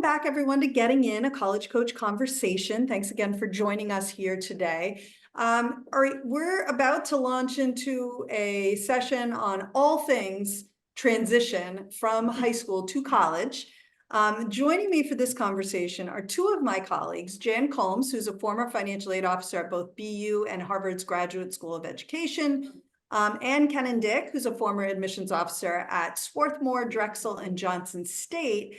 back, everyone, to Getting In, a College Coach Conversation. Thanks again for joining us here today. All right, we're about to launch into a session on all things transition from high school to college. Joining me for this conversation are two of my colleagues, Jan Combs, who's a former financial aid officer at both BU and Harvard's Graduate School of Education, and Kennon Dick, who's a former admissions officer at Swarthmore, Drexel, and Johnson State.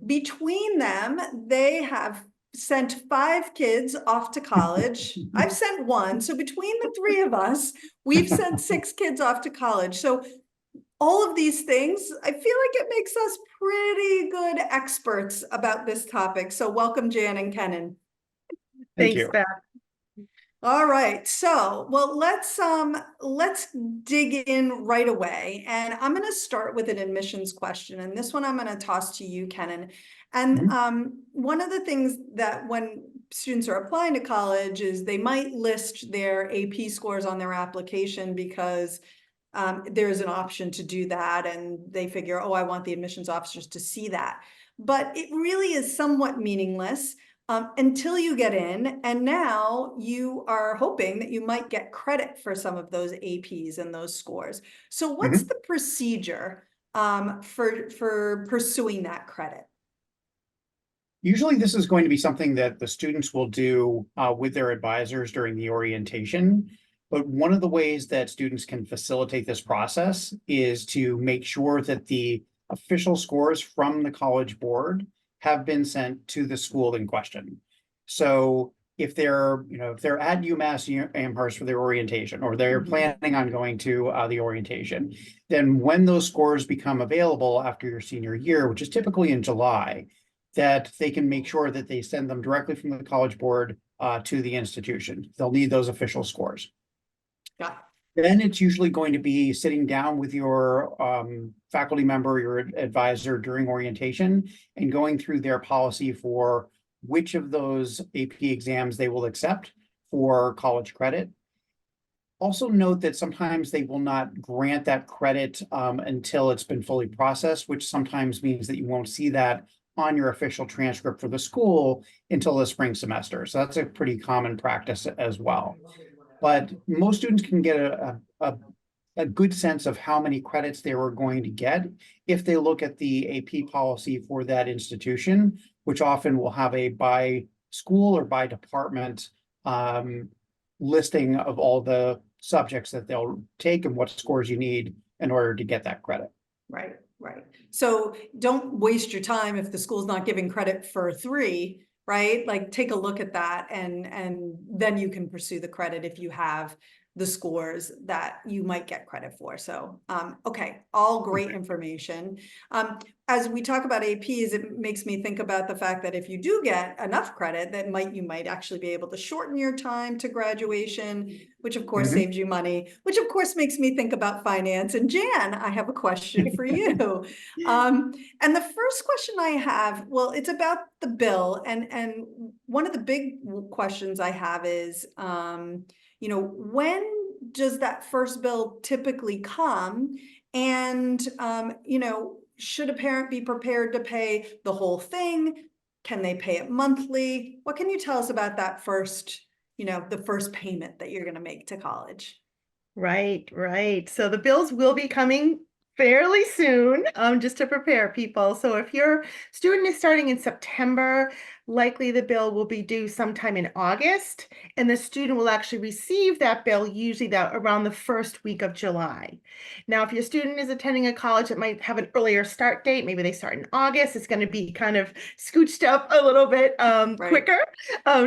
Between them, they have sent 5 kids off to college. I've sent 1. So between the 3 of us, we've sent 6 kids off to college. So all of these things, I feel like it makes us pretty good experts about this topic. So welcome, Jan and Kennon. Thanks, Beth. All right, so well, let's dig in right away, and I'm going to start with an admissions question, and this one I'm going to toss to you, Kennon. And one of the things that when students are applying to college is they might list their AP scores on their application because there's an option to do that, and they figure, oh, I want the admissions officers to see that. But it really is somewhat meaningless until you get in, and now you are hoping that you might get credit for some of those APs and those scores. So what's the procedure for pursuing that credit? Usually this is going to be something that the students will do with their advisors during the orientation. But one of the ways that students can facilitate this process is to make sure that the official scores from the College Board have been sent to the school in question. So if they're at UMass Amherst for their orientation, or they're planning on going to the orientation, then when those scores become available after your senior year, which is typically in July, that they can make sure that they send them directly from the College Board to the institution. They'll need those official scores. Yeah. Then it's usually going to be sitting down with your faculty member, your advisor during orientation, and going through their policy for which of those AP exams they will accept for college credit. Also note that sometimes they will not grant that credit until it's been fully processed, which sometimes means that you won't see that on your official transcript for the school until the spring semester. So that's a pretty common practice as well. But most students can get a good sense of how many credits they were going to get if they look at the AP policy for that institution, which often will have a by school or by department listing of all the subjects that they'll take and what scores you need in order to get that credit. Right. So don't waste your time if the school's not giving credit for 3. Right? Like take a look at that, and then you can pursue the credit if you have the scores that you might get credit for. So, okay, all great information. As we talk about APs, it makes me think about the fact that if you do get enough credit, that you might actually be able to shorten your time to graduation, which of course saves you money, which of course makes me think about finance. And Jan, I have a question for you. And the first question I have, well, it's about the bill. And one of the big questions I have is, when does that first bill typically come? And, should a parent be prepared to pay the whole thing? Can they pay it monthly? What can you tell us about that first, the first payment that you're going to make to college? Right. So the bills will be coming fairly soon, just to prepare people. So if your student is starting in September, likely the bill will be due sometime in August, and the student will actually receive that bill usually around the first week of July. Now, if your student is attending a college that might have an earlier start date, maybe they start in August, it's going to be kind of scooched up a little bit quicker.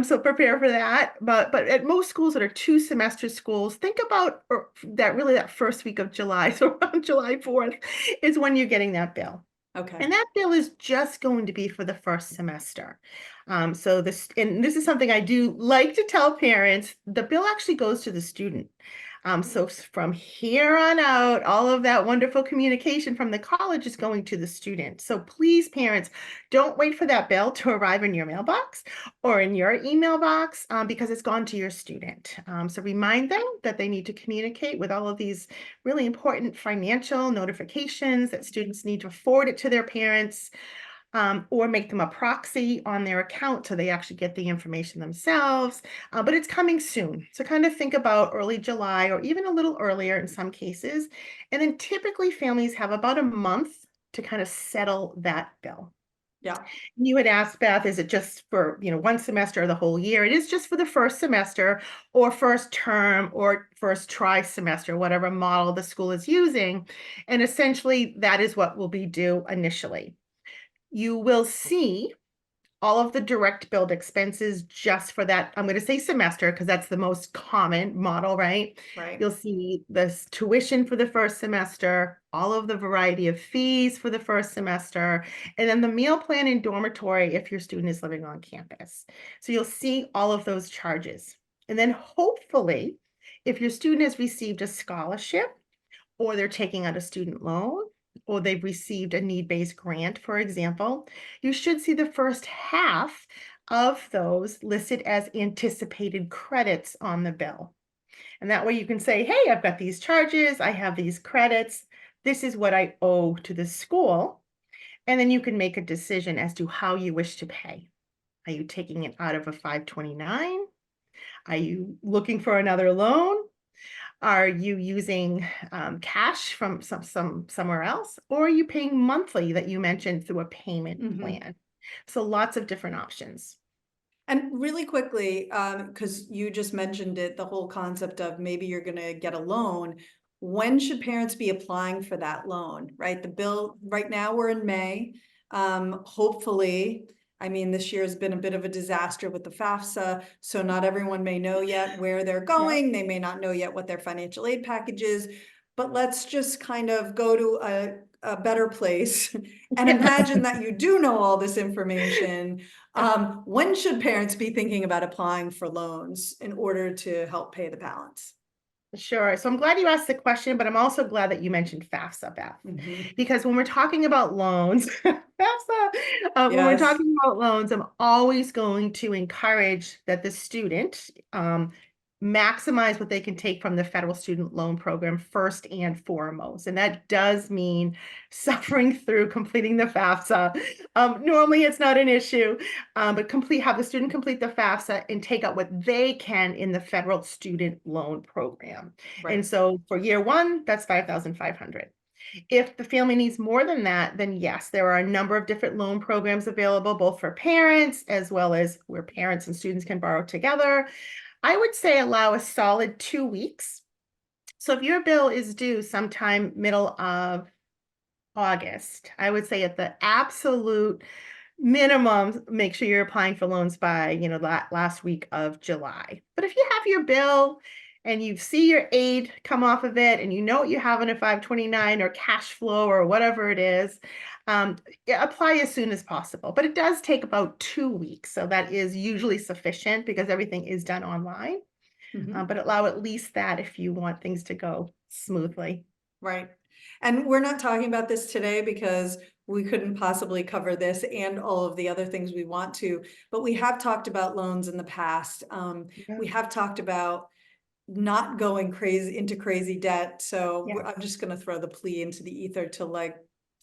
So prepare for that. But at most schools that are 2-semester schools, think about that first week of July. So around July 4th is when you're getting that bill. Okay. And that bill is just going to be for the first semester. And this is something I do like to tell parents, the bill actually goes to the student. So from here on out, all of that wonderful communication from the college is going to the student. So please, parents, don't wait for that bill to arrive in your mailbox or in your email box because it's gone to your student. So remind them that they need to communicate with all of these really important financial notifications, that students need to forward it to their parents. or make them a proxy on their account so they actually get the information themselves. But it's coming soon. So kind of think about early July or even a little earlier in some cases. And then typically families have about a month to kind of settle that bill. Yeah. You had asked, Beth, is it just for, one semester or the whole year? It is just for the first semester or first term or first trimester, whatever model the school is using. And essentially that is what will be due initially. You will see all of the direct billed expenses just for that. I'm going to say semester because that's the most common model, right? Right. You'll see this tuition for the first semester, all of the variety of fees for the first semester, and then the meal plan and dormitory if your student is living on campus. So you'll see all of those charges. And then hopefully, if your student has received a scholarship or they're taking out a student loan, or they've received a need-based grant, for example, you should see the first half of those listed as anticipated credits on the bill. And that way you can say, hey, I've got these charges, I have these credits, this is what I owe to the school. And then you can make a decision as to how you wish to pay. Are you taking it out of a 529? Are you looking for another loan? Are you using cash from somewhere else, or are you paying monthly that you mentioned through a payment plan? So lots of different options. And really quickly, because you just mentioned it, the whole concept of maybe you're going to get a loan. When should parents be applying for that loan, right? The bill right now we're in May. Hopefully, I mean, this year has been a bit of a disaster with the FAFSA, so not everyone may know yet where they're going. They may not know yet what their financial aid package is, but let's just kind of go to a better place and imagine that you do know all this information. When should parents be thinking about applying for loans in order to help pay the balance? Sure. So I'm glad you asked the question, but I'm also glad that you mentioned FAFSA, Beth, because when we're talking about loans, FAFSA, when we're Yes. talking about loans, I'm always going to encourage that the student maximize what they can take from the federal student loan program first and foremost. And that does mean suffering through completing the FAFSA. Normally it's not an issue, but have the student complete the FAFSA and take out what they can in the federal student loan program. Right. And so for year one, that's $5,500. If the family needs more than that, then yes, there are a number of different loan programs available, both for parents as well as where parents and students can borrow together. I would say allow a solid 2 weeks. So if your bill is due sometime middle of August, I would say at the absolute minimum, make sure you're applying for loans by, last week of July. But if you have your bill and you see your aid come off of it and you know what you have in a 529 or cash flow or whatever it is, apply as soon as possible. But it does take about 2 weeks. So that is usually sufficient because everything is done online. But allow at least that if you want things to go smoothly. Right. And we're not talking about this today because we couldn't possibly cover this and all of the other things we want to, but we have talked about loans in the past. We have talked about not going crazy into crazy debt. So I'm just going to throw the plea into the ether to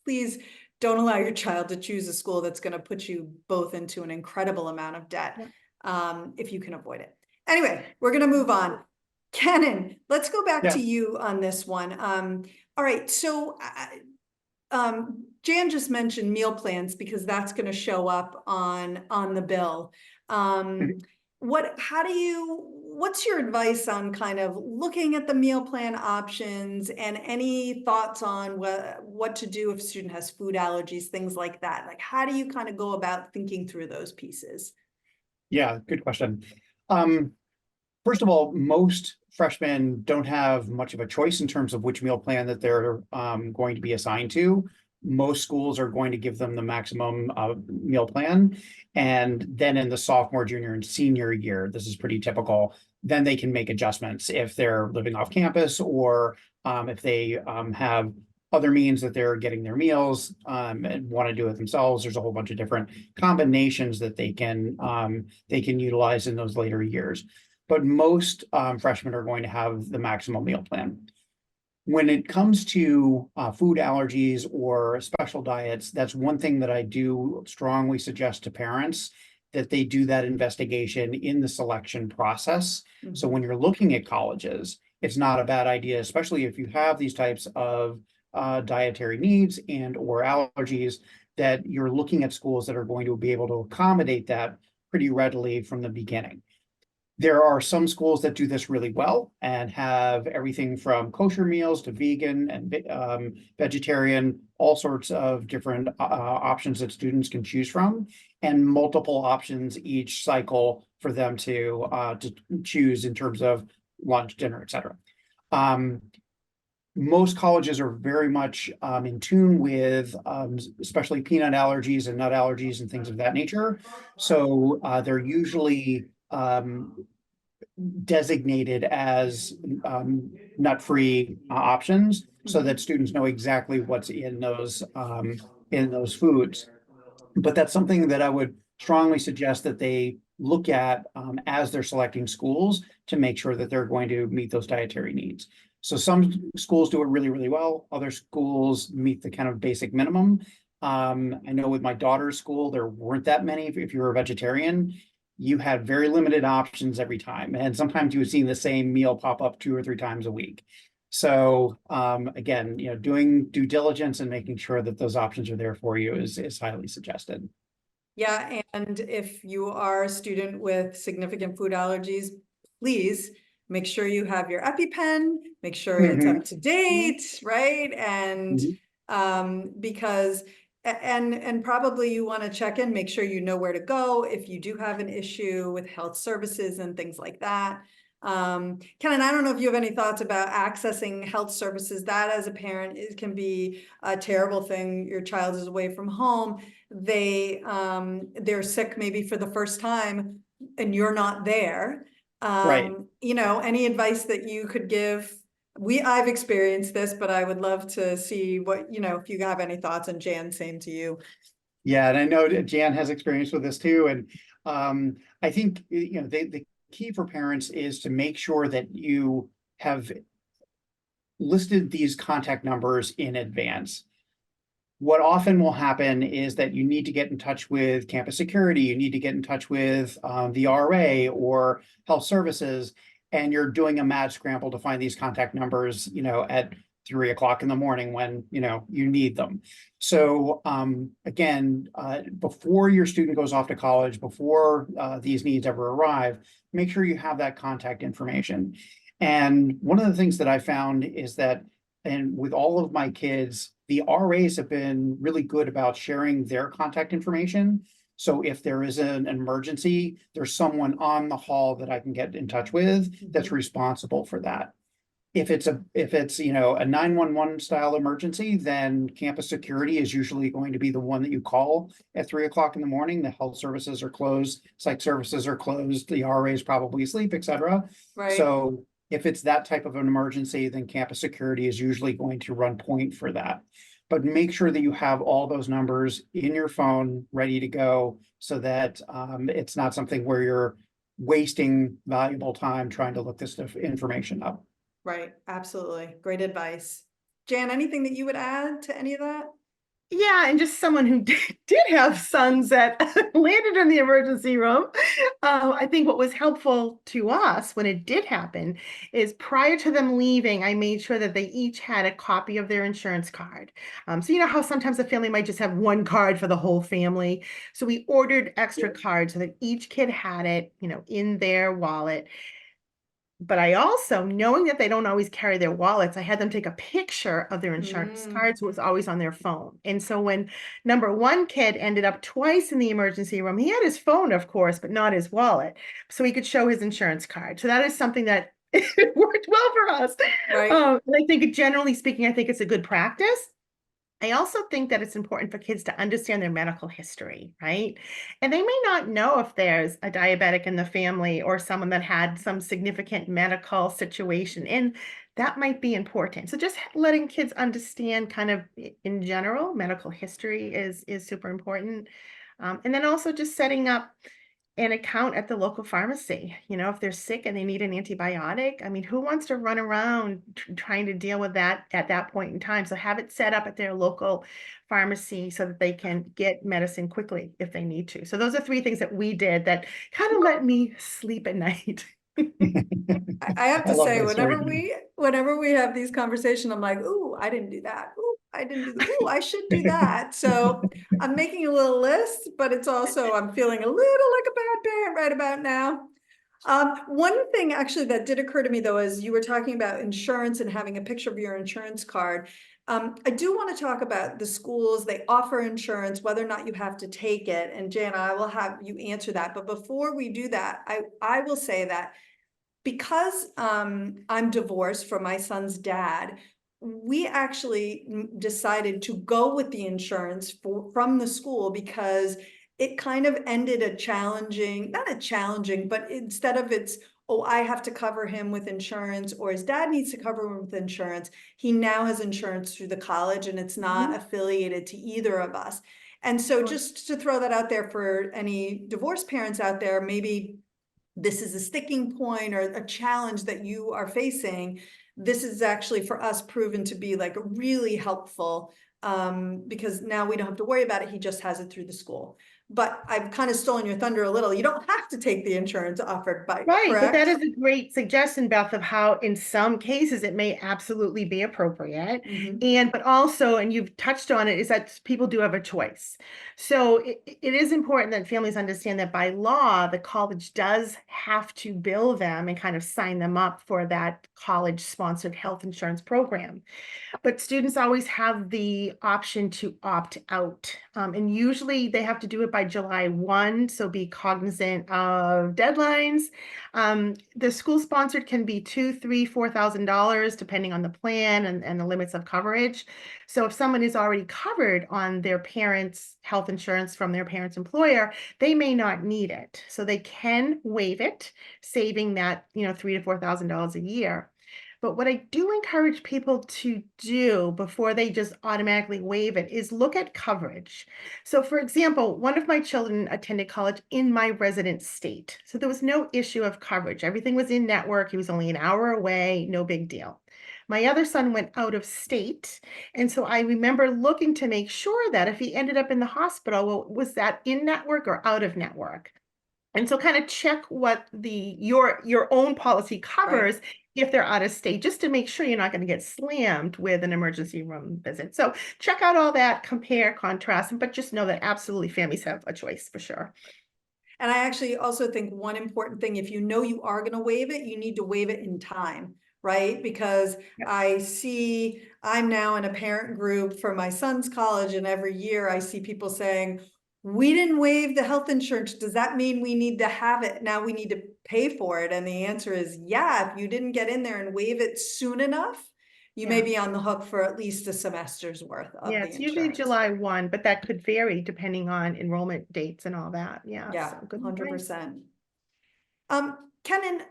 please don't allow your child to choose a school that's going to put you both into an incredible amount of debt if you can avoid it. Anyway, we're going to move on. Kennon, let's go back to you on this one. All right, so Jan just mentioned meal plans because that's going to show up on the bill. What's your advice on kind of looking at the meal plan options and any thoughts on what to do if a student has food allergies, things like that? Like, how do you kind of go about thinking through those pieces? Yeah, good question. First of all, most freshmen don't have much of a choice in terms of which meal plan that they're going to be assigned to. Most schools are going to give them the maximum meal plan. And then in the sophomore, junior, and senior year, this is pretty typical, then they can make adjustments if they're living off campus or if they have other means that they're getting their meals and want to do it themselves. There's a whole bunch of different combinations that they can utilize in those later years. But most freshmen are going to have the maximum meal plan. When it comes to food allergies or special diets, that's one thing that I do strongly suggest to parents that they do that investigation in the selection process. So when you're looking at colleges, it's not a bad idea, especially if you have these types of dietary needs and or allergies, that you're looking at schools that are going to be able to accommodate that pretty readily from the beginning. There are some schools that do this really well and have everything from kosher meals to vegan and vegetarian, all sorts of different options that students can choose from, and multiple options each cycle for them to choose in terms of lunch, dinner, etc. Most colleges are very much in tune with especially peanut allergies and nut allergies and things of that nature. So they're usually designated as nut-free options so that students know exactly what's in those foods. But that's something that I would strongly suggest that they look at as they're selecting schools to make sure that they're going to meet those dietary needs. So some schools do it really, really well. Other schools meet the kind of basic minimum. I know with my daughter's school, there weren't that many. If you were a vegetarian, you had very limited options every time. And sometimes you would see the same meal pop up 2 or 3 times a week. So again, doing due diligence and making sure that those options are there for you is highly suggested. Yeah, and if you are a student with significant food allergies, please make sure you have your EpiPen, make sure it's up to date, right? And because and probably you want to check in, make sure you know where to go if you do have an issue with health services and things like that. Kennon, I don't know if you have any thoughts about accessing health services. That as a parent, it can be a terrible thing. Your child is away from home. They're sick maybe for the first time and you're not there. Right. Any advice that you could give? I've experienced this, but I would love to see what, if you have any thoughts, and Jan, same to you. Yeah, and I know that Jan has experience with this too. And I think the key for parents is to make sure that you have listed these contact numbers in advance. What often will happen is that you need to get in touch with campus security, you need to get in touch with the RA or health services, and you're doing a mad scramble to find these contact numbers, at 3 o'clock in the morning when, you need them. So again, before your student goes off to college, before these needs ever arrive, make sure you have that contact information. And one of the things that I found is that, and with all of my kids, the RAs have been really good about sharing their contact information. So if there is an emergency, there's someone on the hall that I can get in touch with that's responsible for that. If it's a 911 style emergency, then campus security is usually going to be the one that you call at 3 o'clock in the morning. The health services are closed, psych services are closed, the RA is probably asleep, etc. Right. So if it's that type of an emergency, then campus security is usually going to run point for that. But make sure that you have all those numbers in your phone ready to go so that it's not something where you're wasting valuable time trying to look this stuff information up. Right, absolutely. Great advice. Jan, anything that you would add to any of that? Yeah, and just someone who did have sons that landed in the emergency room. I think what was helpful to us when it did happen is prior to them leaving, I made sure that they each had a copy of their insurance card. So you know how sometimes a family might just have one card for the whole family. So we ordered extra cards so that each kid had it, in their wallet. But I also, knowing that they don't always carry their wallets, I had them take a picture of their insurance card, so it was always on their phone. And so when number one kid ended up twice in the emergency room, he had his phone, of course, but not his wallet, so he could show his insurance card. So that is something that worked well for us. Right. And I think, generally speaking, I think it's a good practice. I also think that it's important for kids to understand their medical history, right? And they may not know if there's a diabetic in the family or someone that had some significant medical situation, and that might be important. So just letting kids understand kind of in general, medical history is super important. And then also just setting up an account at the local pharmacy. You know, if they're sick and they need an antibiotic, I mean, who wants to run around trying to deal with that at that point in time? So have it set up at their local pharmacy so that they can get medicine quickly if they need to. So those are 3 things that we did that kind of let me sleep at night. I have I to love say, this. Very whenever we have these conversations, I'm like, ooh, I didn't do that. Ooh, I didn't do that. Ooh, I should do that. So I'm making a little list, but it's also, I'm feeling a little like a bad parent right about now. One thing actually that did occur to me though, is you were talking about insurance and having a picture of your insurance card. I do want to talk about the schools. They offer insurance, whether or not you have to take it. And Jana, I will have you answer that. But before we do that, I will say that because I'm divorced from my son's dad, we actually decided to go with the insurance from the school because it kind of ended a challenging, not a challenging, but instead of it's, oh, I have to cover him with insurance or his dad needs to cover him with insurance, he now has insurance through the college and it's not affiliated to either of us. And so just to throw that out there for any divorced parents out there, maybe this is a sticking point or a challenge that you are facing, this is actually for us proven to be like really helpful because now we don't have to worry about it. He just has it through the school. But I've kind of stolen your thunder a little. You don't have to take the insurance offered by, Right, but that correct? is a great suggestion, Beth, of how in some cases it may absolutely be appropriate. Mhm. But also, and you've touched on it, is that people do have a choice. So it is important that families understand that by law, the college does have to bill them and kind of sign them up for that college-sponsored health insurance program. But students always have the option to opt out. And usually they have to do it by July 1, so be cognizant of deadlines. The school sponsored can be $2,000, $3,000, $4,000, depending on the plan and the limits of coverage. So if someone is already covered on their parents' health insurance from their parents' employer, they may not need it. So they can waive it, saving that, $3,000 to $4,000 a year. But what I do encourage people to do before they just automatically waive it is look at coverage. So, for example, one of my children attended college in my resident state. So there was no issue of coverage. Everything was in network. He was only an hour away, no big deal. My other son went out of state. And so I remember looking to make sure that if he ended up in the hospital, well, was that in network or out of network? And so kind of check what your own policy covers if they're out of state, just to make sure you're not going to get slammed with an emergency room visit. So check out all that, compare, contrast, but just know that absolutely families have a choice for sure. And I actually also think one important thing, if you know you are going to waive it, you need to waive it in time, right? Because I'm now in a parent group for my son's college, and every year I see people saying, we didn't waive the health insurance. Does that mean we need to have it? Now we need to pay for it. And the answer is, yeah, if you didn't get in there and waive it soon enough, you may be on the hook for at least a semester's worth of Yeah, the it's usually insurance. July 1, but that could vary depending on enrollment dates and all that. Yeah, Yeah, so good advice. 100%. Kennon,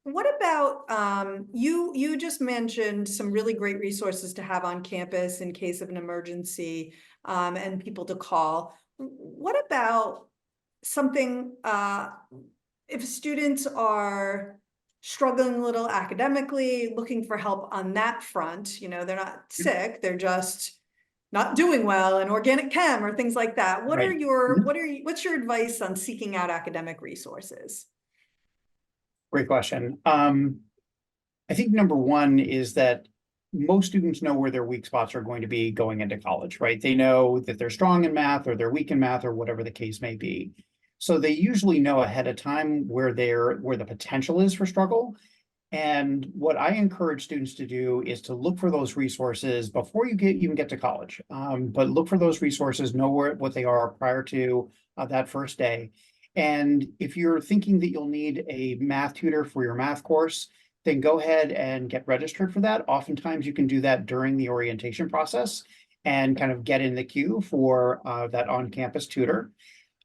what about you just mentioned some really great resources to have on campus in case of an emergency and people to call. What about something if students are struggling a little academically, looking for help on that front, they're not sick, they're just not doing well in organic chem or things like that. Right. What's your advice on seeking out academic resources? Great question. I think number one is that most students know where their weak spots are going to be going into college, right? They know that they're strong in math or they're weak in math or whatever the case may be. So they usually know ahead of time where the potential is for struggle. And what I encourage students to do is to look for those resources before you even get to college. But look for those resources, know what they are prior to that first day. And if you're thinking that you'll need a math tutor for your math course, then go ahead and get registered for that. Oftentimes you can do that during the orientation process and kind of get in the queue for that on-campus tutor.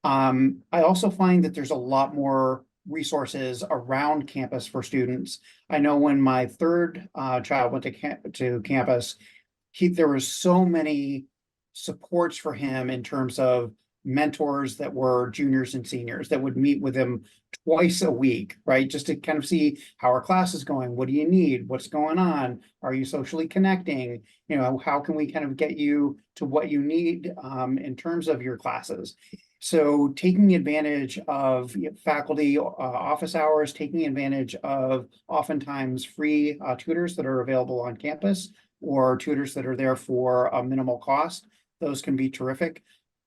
I also find that there's a lot more resources around campus for students. I know when my third child went to campus, there was so many supports for him in terms of mentors that were juniors and seniors that would meet with them twice a week, right? Just to kind of see how our class is going. What do you need? What's going on? Are you socially connecting? You know, how can we kind of get you to what you need in terms of your classes? So taking advantage of faculty office hours, taking advantage of oftentimes free tutors that are available on campus, or tutors that are there for a minimal cost, those can be terrific.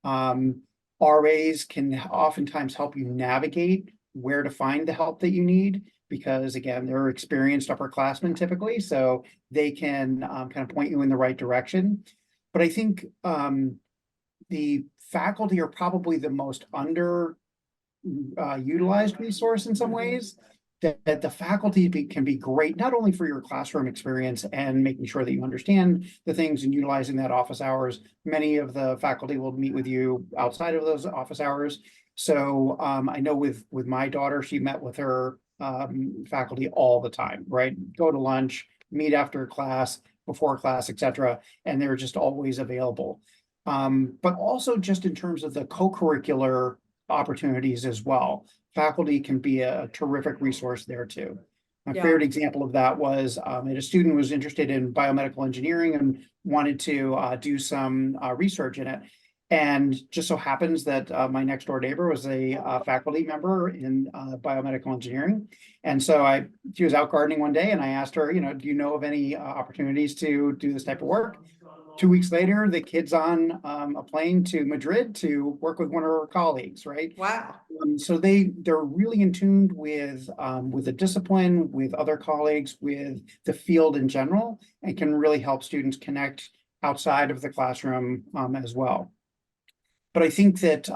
RAs can oftentimes help you navigate where to find the help that you need, because again, they're experienced upperclassmen typically, so they can kind of point you in the right direction. But I think the faculty are probably the most utilized resource in some ways. That the faculty can be great, not only for your classroom experience and making sure that you understand the things and utilizing that office hours. Many of the faculty will meet with you outside of those office hours. So I know with my daughter, she met with her faculty all the time, right? Go to lunch, meet after class, before class, etc. And they're just always available. But also just in terms of the co-curricular opportunities as well. Faculty can be a terrific resource there too. My Yeah. favorite example of that was a student was interested in biomedical engineering and wanted to do some research in it. And just so happens that my next door neighbor was a faculty member in biomedical engineering. And so she was out gardening one day and I asked her, you know, do you know of any opportunities to do this type of work? 2 weeks later, the kid's on a plane to Madrid to work with one of her colleagues, right? Wow. So they're really in tune with the discipline, with other colleagues, with the field in general, and can really help students connect outside of the classroom as well. But I think that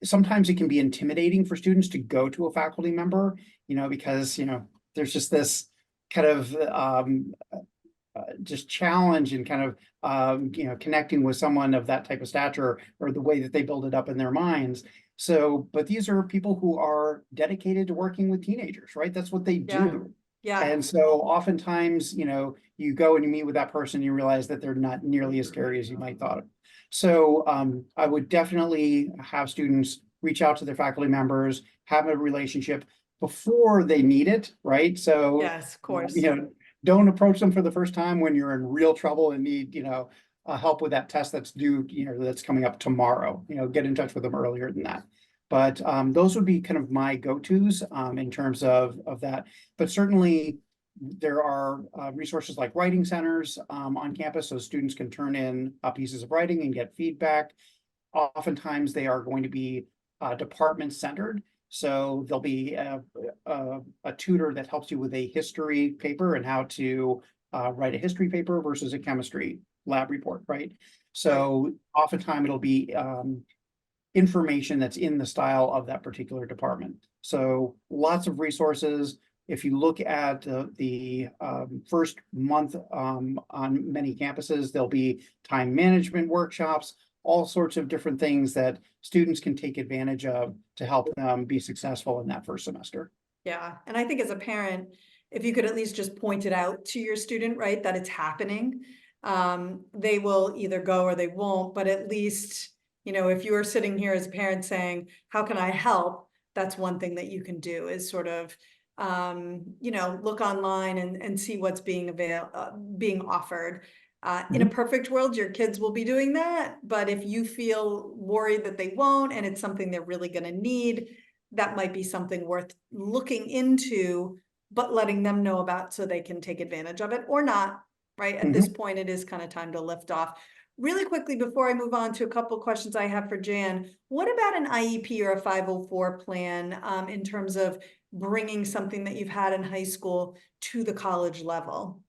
sometimes it can be intimidating for students to go to a faculty member, you know, because, you know, there's just this kind of just challenge and kind of you know, connecting with someone of that type of stature, or the way that they build it up in their minds. So, but these are people who are dedicated to working with teenagers, right? That's what they do. Yeah. And so oftentimes, you know, you go and you meet with that person, you realize that they're not nearly as scary as you might thought. So I would definitely have students reach out to their faculty members, have a relationship before they need it, right? So, Yes, of course. you know, don't approach them for the first time when you're in real trouble and need, you know, help with that test that's due, you know, that's coming up tomorrow. You know, get in touch with them earlier than that. But those would be kind of my go-tos in terms of that. But certainly there are resources like writing centers on campus, so students can turn in pieces of writing and get feedback. Oftentimes they are going to be department centered. So there'll be a tutor that helps you with a history paper and how to write a history paper versus a chemistry lab report, right? So oftentimes it'll be information that's in the style of that particular department. So lots of resources. If you look at the first month on many campuses, there'll be time management workshops, all sorts of different things that students can take advantage of to help them be successful in that first semester. Yeah, and I think as a parent, if you could at least just point it out to your student, right, that it's happening, they will either go or they won't, but at least, you know, if you're sitting here as a parent saying, how can I help? That's one thing that you can do, is sort of, you know, look online and see what's being offered. In a perfect world, your kids will be doing that. But if you feel worried that they won't, and it's something they're really going to need, that might be something worth looking into, but letting them know about so they can take advantage of it or not, right? At this point, it is kind of time to lift off. Really quickly, before I move on to a couple of questions I have for Jan, what about an IEP or a 504 plan in terms of bringing something that you've had in high school to the college level?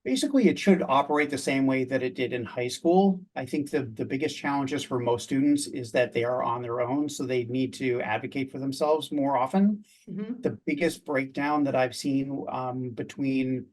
Basically, it should operate the same way that it did in high school. I think the biggest challenges for most students is that they are on their own, so they need to advocate for themselves more often. The biggest breakdown that I've seen between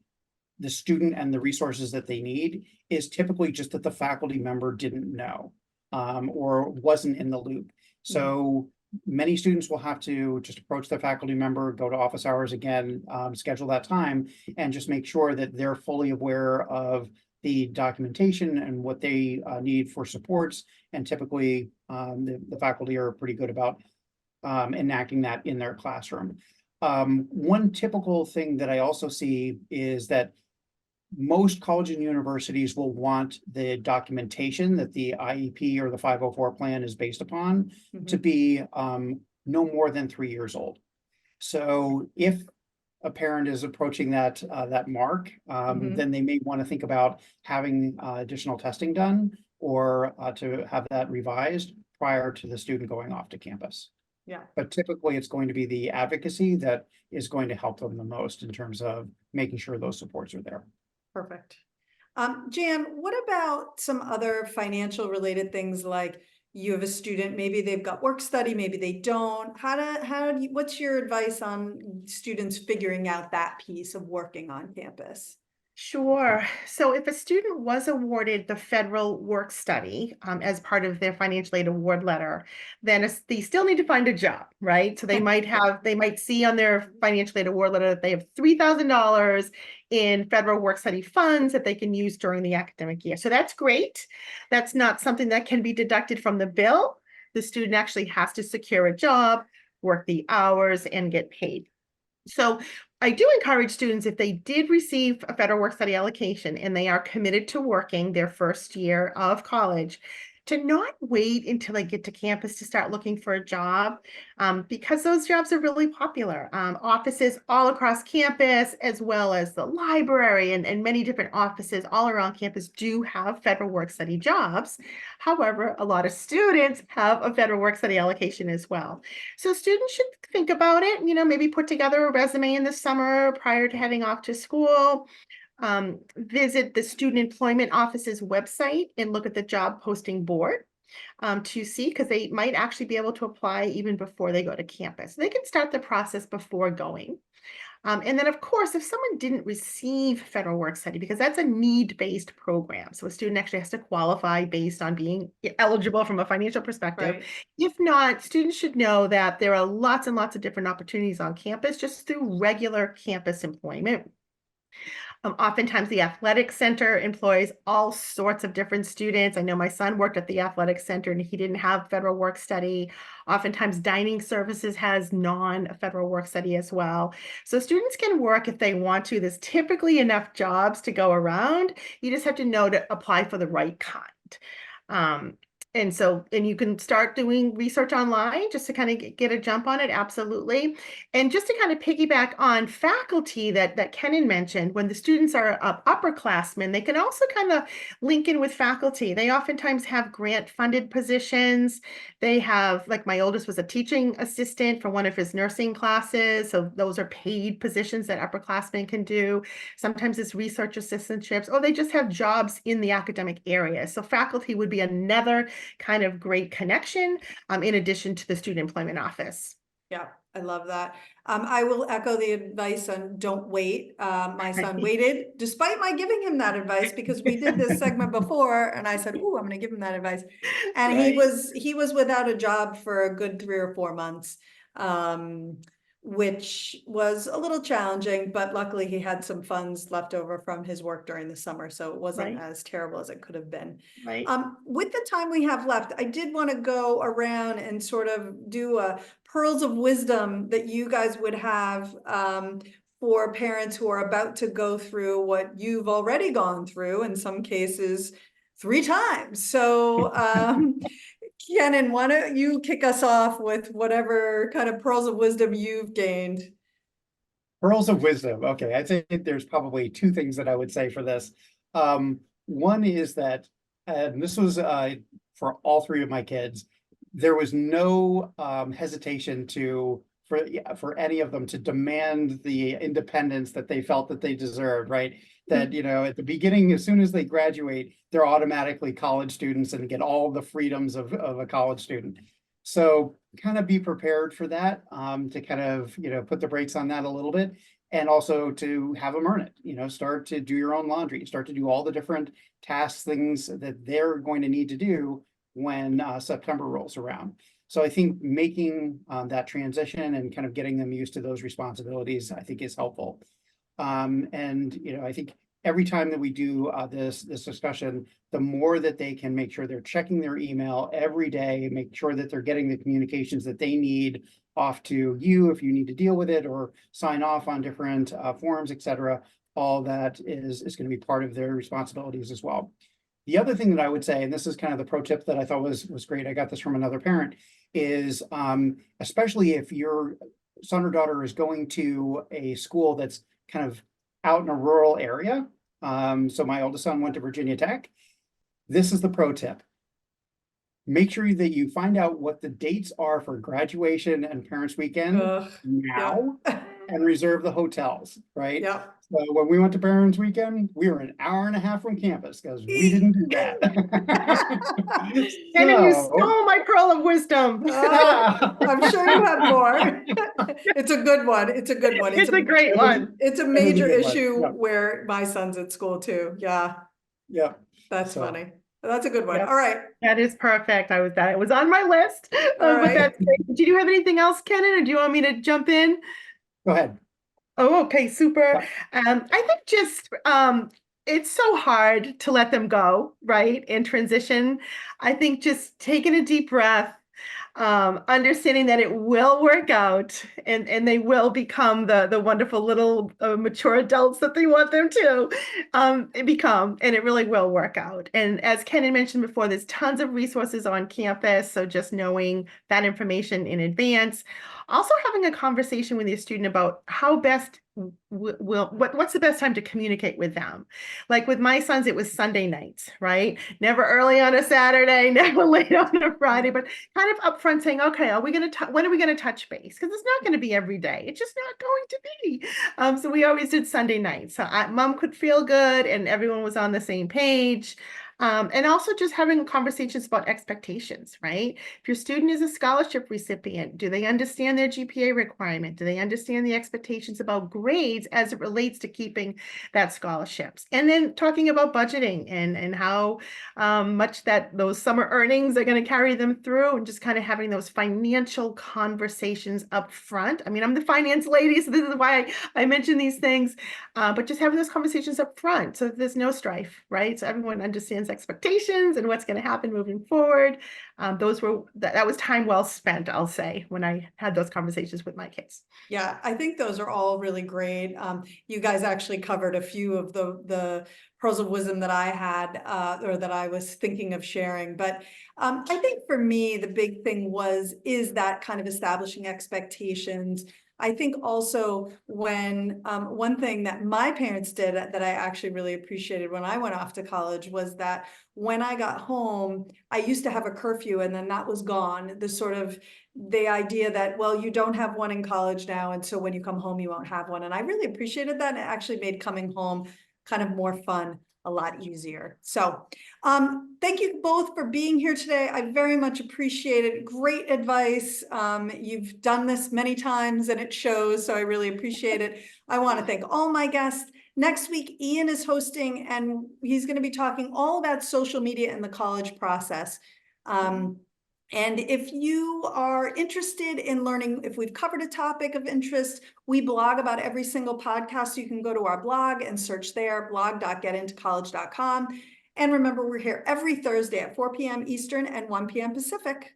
the student and the resources that they need is typically just that the faculty member didn't know or wasn't in the loop. So many students will have to just approach their faculty member, go to office hours again, schedule that time, and just make sure that they're fully aware of the documentation and what they need for supports. And typically, the faculty are pretty good about enacting that in their classroom. One typical thing that I also see is that most colleges and universities will want the documentation that the IEP or the 504 plan is based upon to be no more than 3 years old. So if a parent is approaching that mark, then they may want to think about having additional testing done or to have that revised prior to the student going off to campus. Yeah. But typically it's going to be the advocacy that is going to help them the most in terms of making sure those supports are there. Perfect. Jan, what about some other financial related things, like you have a student, maybe they've got work study, maybe they don't. How do you, what's your advice on students figuring out that piece of working on campus? Sure. So if a student was awarded the federal work study as part of their financial aid award letter, then they still need to find a job, right? So they might see on their financial aid award letter that they have $3,000 in federal work study funds that they can use during the academic year. So that's great. That's not something that can be deducted from the bill. The student actually has to secure a job, work the hours, and get paid. So I do encourage students, if they did receive a federal work study allocation and they are committed to working their first year of college, to not wait until they get to campus to start looking for a job, because those jobs are really popular. Offices all across campus, as well as the library and many different offices all around campus do have federal work study jobs. However, a lot of students have a federal work study allocation as well. So students should think about it, maybe put together a resume in the summer prior to heading off to school. Visit the Student Employment Office's website and look at the job posting board to see, because they might actually be able to apply even before they go to campus. They can start the process before going. And then, of course, if someone didn't receive federal work study, because that's a need-based program, so a student actually has to qualify based on being eligible from a financial perspective. Right. If not, students should know that there are lots and lots of different opportunities on campus just through regular campus employment. Oftentimes the athletic center employs all sorts of different students. I know my son worked at the athletic center and he didn't have federal work study. Oftentimes dining services has non-federal work study as well. So students can work if they want to. There's typically enough jobs to go around. You just have to know to apply for the right kind. And you can start doing research online just to kind of get a jump on it. Absolutely. And just to kind of piggyback on faculty that Kennon mentioned, when the students are upperclassmen, they can also kind of link in with faculty. They oftentimes have grant funded positions. They have, like my oldest was a teaching assistant for one of his nursing classes. So those are paid positions that upperclassmen can do. Sometimes it's research assistantships, or they just have jobs in the academic area. So faculty would be another kind of great connection in addition to the Student Employment Office. Yeah, I love that. I will echo the advice on don't wait. My son waited despite my giving him that advice, because we did this segment before and I said, "Ooh, I'm going to give him that advice." And Right. he was without a job for a good 3 or 4 months. Which was a little challenging, but luckily he had some funds left over from his work during the summer, so it wasn't Right. as terrible as it could have been. Right. With the time we have left, I did want to go around and sort of do a pearls of wisdom that you guys would have for parents who are about to go through what you've already gone through, in some cases 3 times. So Kennon, why don't you kick us off with whatever kind of pearls of wisdom you've gained? Pearls of wisdom. Okay, I think there's probably 2 things that I would say for this. One is that, and this was for all 3 of my kids, there was no hesitation for any of them to demand the independence that they felt that they deserved, right? That, at the beginning, as soon as they graduate, they're automatically college students and get all the freedoms of a college student. So kind of be prepared for that, to kind of, put the brakes on that a little bit, and also to have them earn it, start to do your own laundry, start to do all the different tasks, things that they're going to need to do when September rolls around. So I think making that transition and kind of getting them used to those responsibilities, I think is helpful. And, I think every time that we do this discussion, the more that they can make sure they're checking their email every day, make sure that they're getting the communications that they need off to you if you need to deal with it or sign off on different forms, etc. All that is going to be part of their responsibilities as well. The other thing that I would say, and this is kind of the pro tip that I thought was great, I got this from another parent, is especially if your son or daughter is going to a school that's kind of out in a rural area. So my oldest son went to Virginia Tech. This is the pro tip. Make sure that you find out what the dates are for graduation and parents' weekend now and reserve the hotels, right? Yeah. So when we went to parents' weekend, we were an hour and a half from campus because we didn't do that. Kennon, you So- stole my pearl of wisdom. I'm sure you have more. It's a good one. It's a good one. It's a great one. It's a is a major good one, issue yeah. where my son's at school too. Yeah, Yeah. that's So- funny. That's a good one. Yep. All right. That is perfect. It was on my list. All But right. that's great. Did you have anything else, Kennon, or do you want me to jump in? Go ahead. Oh, okay, super. Yeah. I think just it's so hard to let them go, right? In transition. I think just taking a deep breath, understanding that it will work out and they will become the wonderful little mature adults that they want them to become, and it really will work out. And as Kennon mentioned before, there's tons of resources on campus, so just knowing that information in advance. Also having a conversation with your student about how best what's the best time to communicate with them. Like with my sons, it was Sunday nights, right? Never early on a Saturday, never late on a Friday, but kind of upfront saying, okay, when are we going to touch base? Because it's not going to be every day. It's just not going to be. So we always did Sunday nights. So mom could feel good and everyone was on the same page. And also just having conversations about expectations, right? If your student is a scholarship recipient, do they understand their GPA requirement? Do they understand the expectations about grades as it relates to keeping that scholarships? And then talking about budgeting and how much that those summer earnings are going to carry them through, and just kind of having those financial conversations up front. I mean, I'm the finance lady, so this is why I mention these things, but just having those conversations up front so that there's no strife, right? So everyone understands expectations and what's going to happen moving forward. That was time well spent, I'll say, when I had those conversations with my kids. Yeah, I think those are all really great. You guys actually covered a few of the pearls of wisdom that I had, or that I was thinking of sharing. But I think for me, the big thing is that kind of establishing expectations. I think also when one thing that my parents did that I actually really appreciated when I went off to college was that when I got home, I used to have a curfew and then that was gone. The idea that, well, you don't have one in college now, and so when you come home, you won't have one. And I really appreciated that. And it actually made coming home kind of more fun, a lot easier. So thank you both for being here today. I very much appreciate it. Great advice. You've done this many times and it shows, so I really appreciate it. I want to thank all my guests. Next week, Ian is hosting and he's going to be talking all about social media in the college process. And if you are interested in learning, if we've covered a topic of interest, we blog about every single podcast. So you can go to our blog and search there, blog.getintocollege.com. And remember, we're here every Thursday at 4 p.m. Eastern and 1 p.m. Pacific.